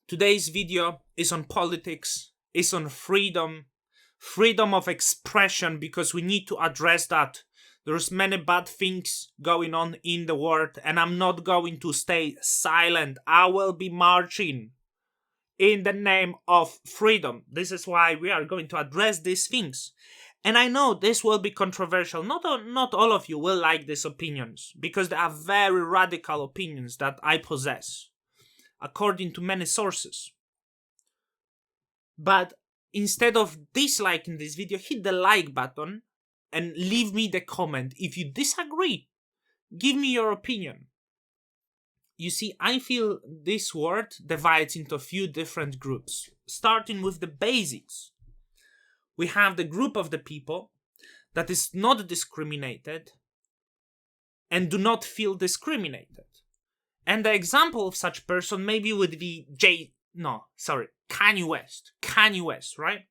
Today's video is on politics, is on freedom, freedom of expression, because we need to address that. There's many bad things going on in the world, and I'm not going to stay silent. I will be marching in the name of freedom. This is why we are going to address these things. And I know this will be controversial. Not all of you will like these opinions, because they are very radical opinions that I possess, according to many sources. But instead of disliking this video, hit the like button and leave me the comment. If you disagree, give me your opinion. You see, I feel this world divides into a few different groups, starting with the basics. We have the group of the people that is not discriminated and do not feel discriminated. And the example of such person maybe would be Kanye West. Kanye West, right?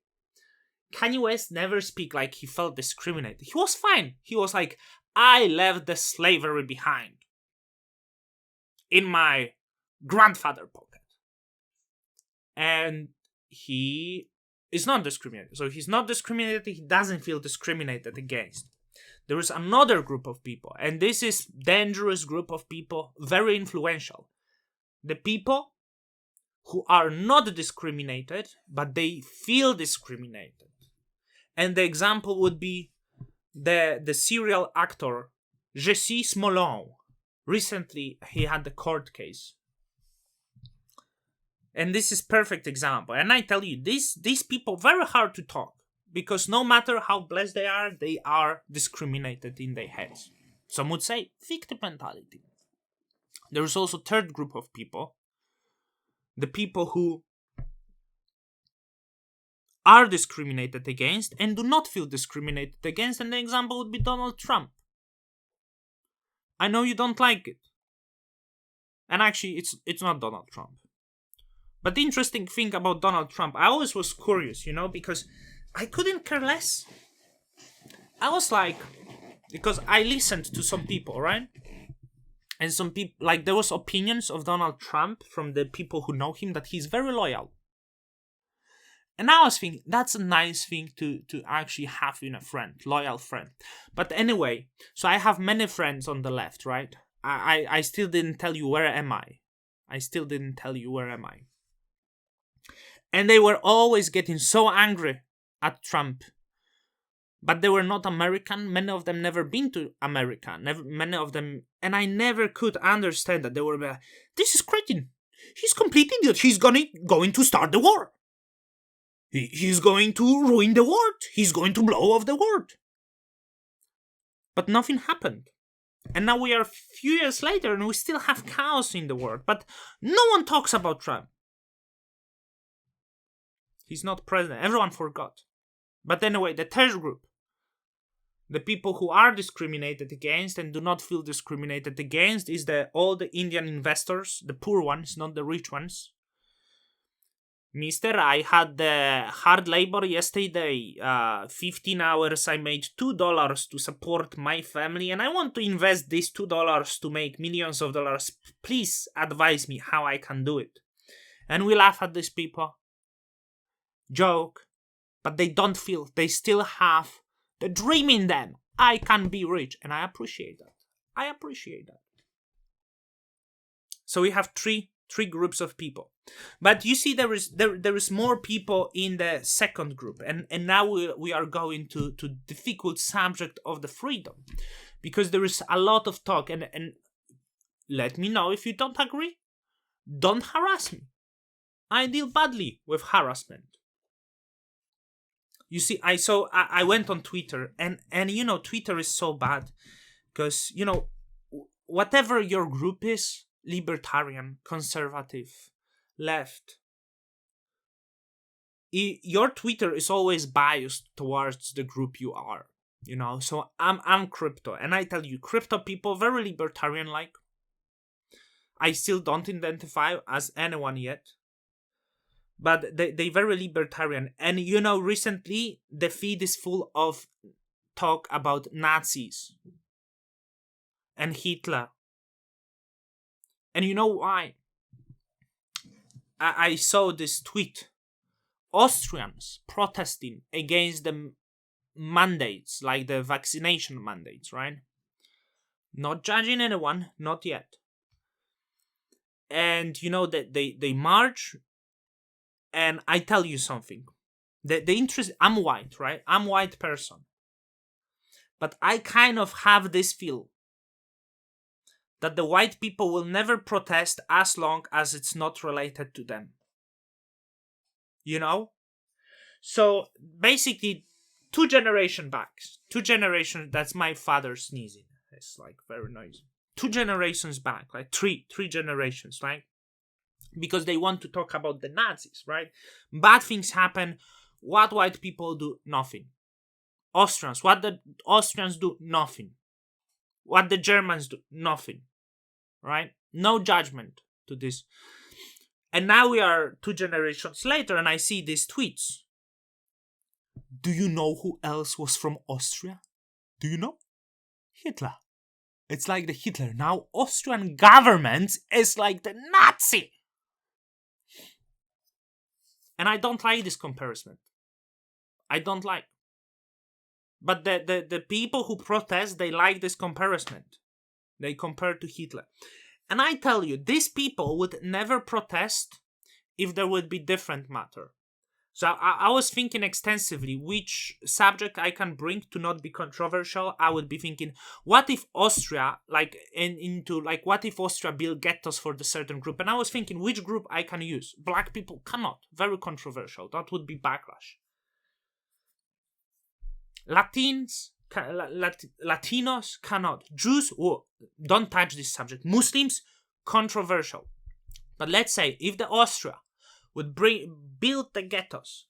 Kanye West never speak like he felt discriminated. He was fine. He was like, I left the slavery behind in my grandfather's pocket. And he is not discriminated. So he's not discriminated. He doesn't feel discriminated against. There is another group of people, and this is dangerous group of people, very influential. The people who are not discriminated, but they feel discriminated. And the example would be the serial actor Jussie Smollett. Recently, he had the court case. And this is perfect example. And I tell you, these people very hard to talk, because no matter how blessed they are discriminated in their heads. Some would say victim mentality. There is also a third group of people, the people who are discriminated against and do not feel discriminated against, and the example would be Donald Trump. I know you don't like it. And actually, it's not Donald Trump. But the interesting thing about Donald Trump, I always was curious, because I couldn't care less. I was like, because I listened to some people, right? And some people, like, there was opinions of Donald Trump from the people who know him that he's very loyal. And I was thinking, that's a nice thing to actually have in a friend, loyal friend. But anyway, so I have many friends on the left, right? I still didn't tell you where am I. And they were always getting so angry at Trump. But they were not American. Many of them never been to America. Many of them, and I never could understand that. They were like, this is cretin. He's complete idiot. He's going to start the war. He's going to ruin the world. He's going to blow off the world. But nothing happened. And now we are a few years later and we still have chaos in the world. But no one talks about Trump. He's not president. Everyone forgot. But anyway, the third group, the people who are discriminated against and do not feel discriminated against, is all the Indian investors, the poor ones, not the rich ones. Mister, I had the hard labor yesterday, 15 hours, I made $2 to support my family, and I want to invest these $2 to make millions of dollars. Please advise me how I can do it. And we laugh at these people. Joke. But they don't feel, they still have the dream in them. I can be rich, and I appreciate that. So we have three groups of people. But you see, there is more people in the second group, and now we are going to difficult subject of the freedom, because there is a lot of talk, and let me know if you don't agree. Don't harass me. I deal badly with harassment. You see, I went on Twitter, and Twitter is so bad, because whatever your group is, libertarian, conservative, left, your Twitter is always biased towards the group you are. So I'm crypto, and I tell you, crypto people very libertarian like. I still don't identify as anyone yet. But they very libertarian. And recently the feed is full of talk about Nazis and Hitler. And you know why? I saw this tweet. Austrians protesting against the mandates, like the vaccination mandates, right? Not judging anyone, not yet. And you know that they march, and I tell you something. The interest, I'm white, right? I'm a white person. But I kind of have this feel that the white people will never protest as long as it's not related to them. You know? So basically, 2 generations back, 2 generations, that's my father sneezing. It's like very noisy. 2 generations back, like three generations, right? Because they want to talk about the Nazis, right? Bad things happen. What white people do? Nothing. Austrians, what the Austrians do? Nothing. What the Germans do? Nothing. Right? No judgment to this. And now we are 2 generations later, and I see these tweets. Do you know who else was from Austria? Do you know? Hitler. It's like the Hitler. Now Austrian government is like the Nazi. And I don't like this comparison. I don't like. But the people who protest, they like this comparison. They compare to Hitler. And I tell you, these people would never protest if there would be different matter. So I was thinking extensively which subject I can bring to not be controversial. I would be thinking, what if Austria, what if Austria build ghettos for the certain group? And I was thinking, which group I can use? Black people cannot. Very controversial. That would be backlash. Latinos cannot. Jews, don't touch this subject. Muslims, controversial. But let's say if the Austria would build the ghettos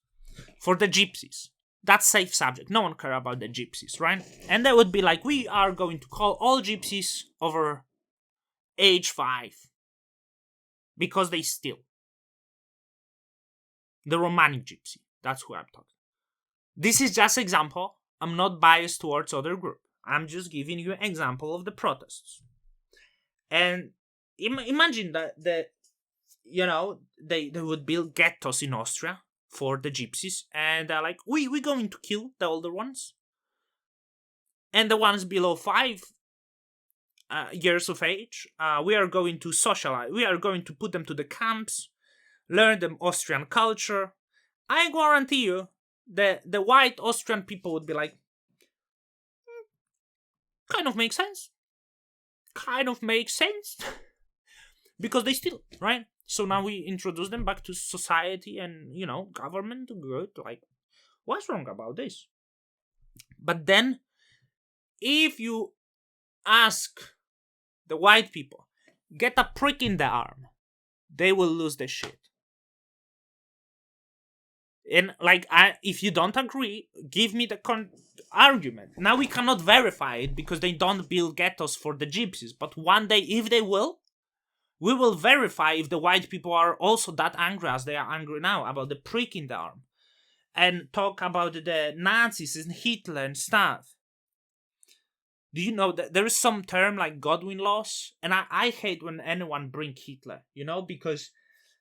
for the gypsies, that's safe subject. No one care about the gypsies, right? And they would be like, we are going to call all gypsies over age 5 because they steal. The Romani gypsy, that's who I'm talking. This is just example. I'm not biased towards other group. I'm just giving you an example of the protests. And imagine that they would build ghettos in Austria for the gypsies, and they're like, we're going to kill the older ones, and the ones below 5 years of age, we are going to socialize. We are going to put them to the camps, learn them Austrian culture. I guarantee you, the white Austrian people would be like, kind of makes sense. Because they steal, right? So now we introduce them back to society and, government good. Like, what's wrong about this? But then, if you ask the white people, get a prick in the arm, they will lose their shit. And if you don't agree, give me the argument. Now we cannot verify it because they don't build ghettos for the gypsies. But one day, if they will, we will verify if the white people are also that angry as they are angry now about the prick in the arm. And talk about the Nazis and Hitler and stuff. Do you know that there is some term like Godwin laws? And I hate when anyone bring Hitler, because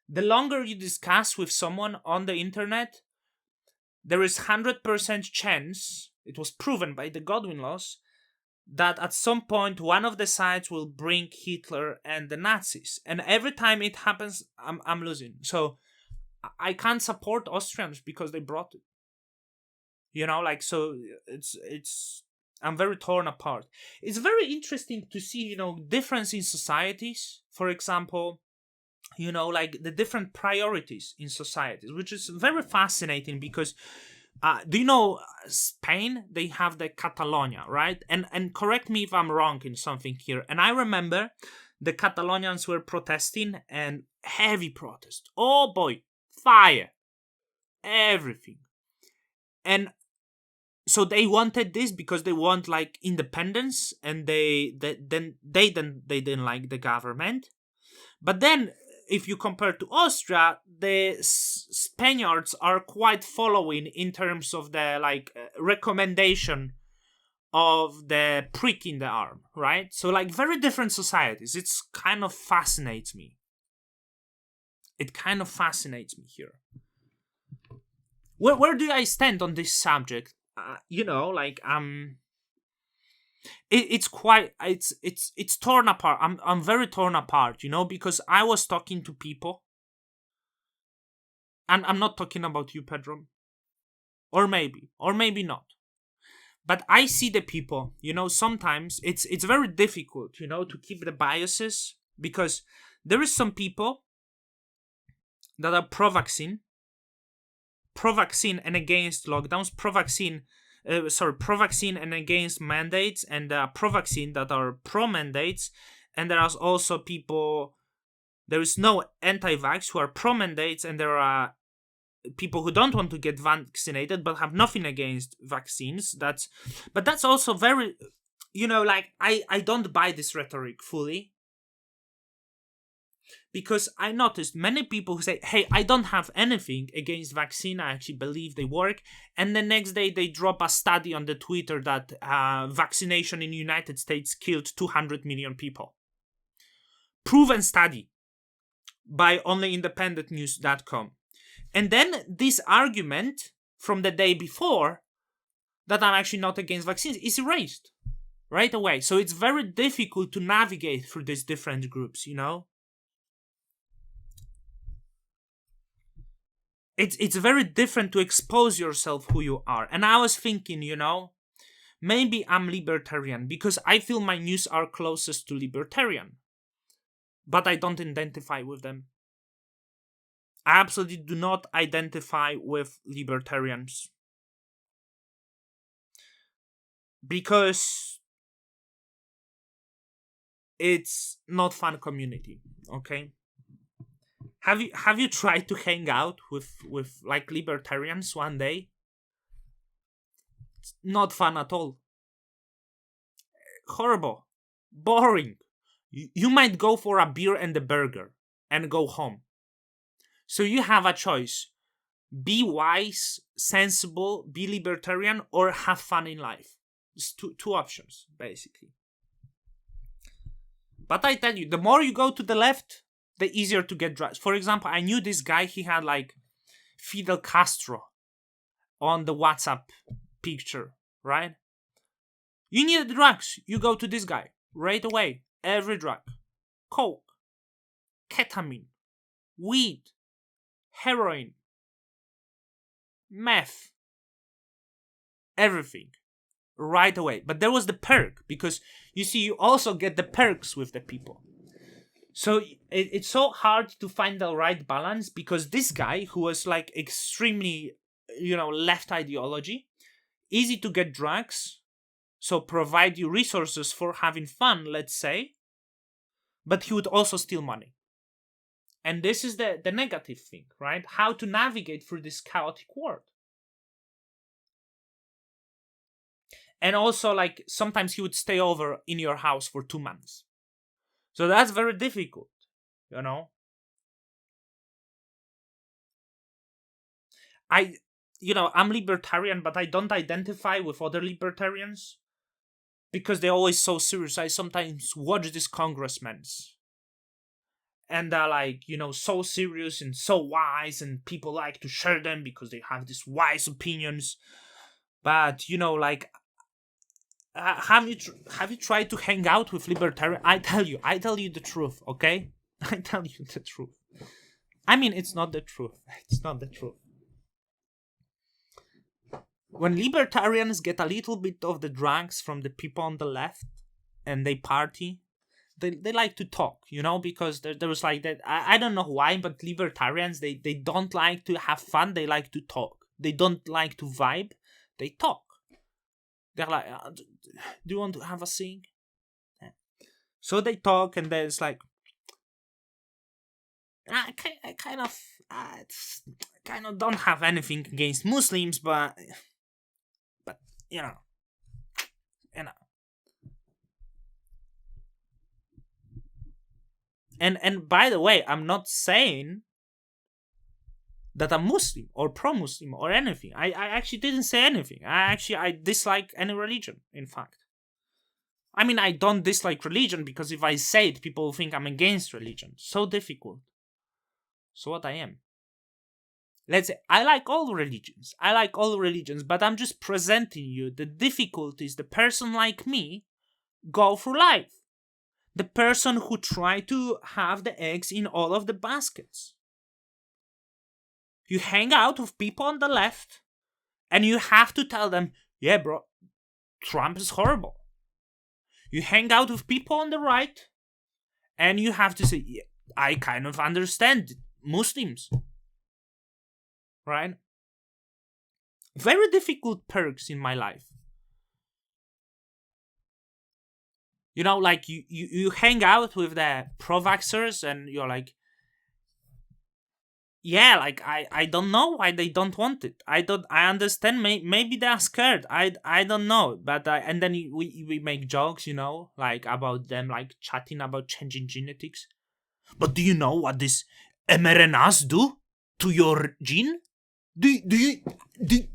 the longer you discuss with someone on the internet, there is 100% chance, it was proven by the Godwin laws, that at some point one of the sides will bring Hitler and the Nazis. And every time it happens, I'm losing. So I can't support Austrians because they brought it. So it's I'm very torn apart. It's very interesting to see, difference in societies. For example, the different priorities in societies, which is very fascinating because do you know Spain? They have the Catalonia, right? And correct me if I'm wrong in something here. And I remember the Catalonians were protesting, and heavy protest. Oh boy, fire, everything. And so they wanted this because they want independence, and they didn't like the government. But then, if you compare to Austria, the Spaniards are quite following in terms of the recommendation of the prick in the arm, right? So very different societies. It's kind of fascinates me. It kind of fascinates me here. Where do I stand on this subject? It's torn apart. I'm very torn apart, because I was talking to people, and I'm not talking about you, Pedro, or maybe not. But I see the people, sometimes it's very difficult, to keep the biases, because there is some people that are pro-vaccine and against lockdowns, pro-vaccine and against mandates, and pro-vaccine that are pro-mandates, and there are also people, there is no anti-vax who are pro-mandates, and there are people who don't want to get vaccinated but have nothing against vaccines. That's also very, I don't buy this rhetoric fully, because I noticed many people who say, hey, I don't have anything against vaccine, I actually believe they work, and the next day they drop a study on the Twitter that vaccination in the United States killed 200 million people. Proven study by onlyindependentnews.com. And then this argument from the day before that I'm actually not against vaccines is erased right away. So it's very difficult to navigate through these different groups, It's very different to expose yourself who you are. And I was thinking, maybe I'm libertarian because I feel my news are closest to libertarian. But I don't identify with them. I absolutely do not identify with libertarians. Because it's not fun community, okay? Have you tried to hang out with like libertarians one day? It's not fun at all. Horrible. Boring. You might go for a beer and a burger and go home. So you have a choice. Be wise, sensible, be libertarian, or have fun in life. It's two options, basically. But I tell you, the more you go to the left, the easier to get drugs. For example, I knew this guy, he had like Fidel Castro on the WhatsApp picture, right? You need drugs, you go to this guy right away. Every drug. Coke, ketamine, weed, heroin, meth, everything right away. But there was the perk, because you see, you also get the perks with the people. So it's so hard to find the right balance, because this guy who was like extremely, left ideology, easy to get drugs, so provide you resources for having fun, let's say, but he would also steal money. And this is the negative thing, right? How to navigate through this chaotic world. And also, like, sometimes he would stay over in your house for 2 months. So that's very difficult, I'm libertarian, but I don't identify with other libertarians because they're always so serious. I sometimes watch these congressmen and they're like, so serious and so wise, and people like to share them because they have these wise opinions. But, have you tried to hang out with libertarian? I tell you the truth, okay? I tell you the truth. I mean, it's not the truth. It's not the truth. When libertarians get a little bit of the drugs from the people on the left and they party, they like to talk, because there was like that. I don't know why, but libertarians, they don't like to have fun. They like to talk. They don't like to vibe. They talk. They're like, do you want to have a sing? Yeah. So they talk, and then it's like, I kind of don't have anything against Muslims, but you know. And by the way, I'm not saying that I'm Muslim or pro-Muslim or anything. I actually didn't say anything. I dislike any religion, in fact. I mean, I don't dislike religion because if I say it, people will think I'm against religion. So difficult. So what I am. Let's say I like all religions. But I'm just presenting you the difficulties the person like me go through life. The person who try to have the eggs in all of the baskets. You hang out with people on the left, and you have to tell them, yeah, bro, Trump is horrible. You hang out with people on the right, and you have to say, yeah, I kind of understand Muslims. Right? Very difficult perks in my life. You know, like you hang out with the pro-vaxxers and you're like, yeah, like I don't know why they don't want it. I understand. Maybe they're scared. I don't know. But and then we make jokes, you know, like about them, like chatting about changing genetics. But do you know what this mRNAs do to your gene? Do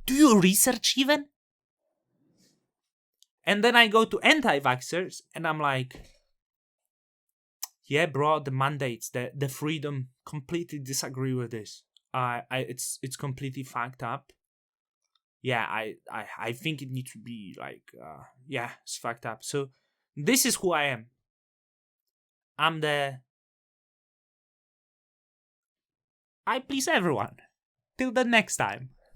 you research even? And then I go to anti-vaxxers and I'm like, yeah, bro, the mandates, the freedom, completely disagree with this. It's completely fucked up. Yeah, I think it needs to be like, yeah, it's fucked up. So this is who I am. I please everyone. Till the next time.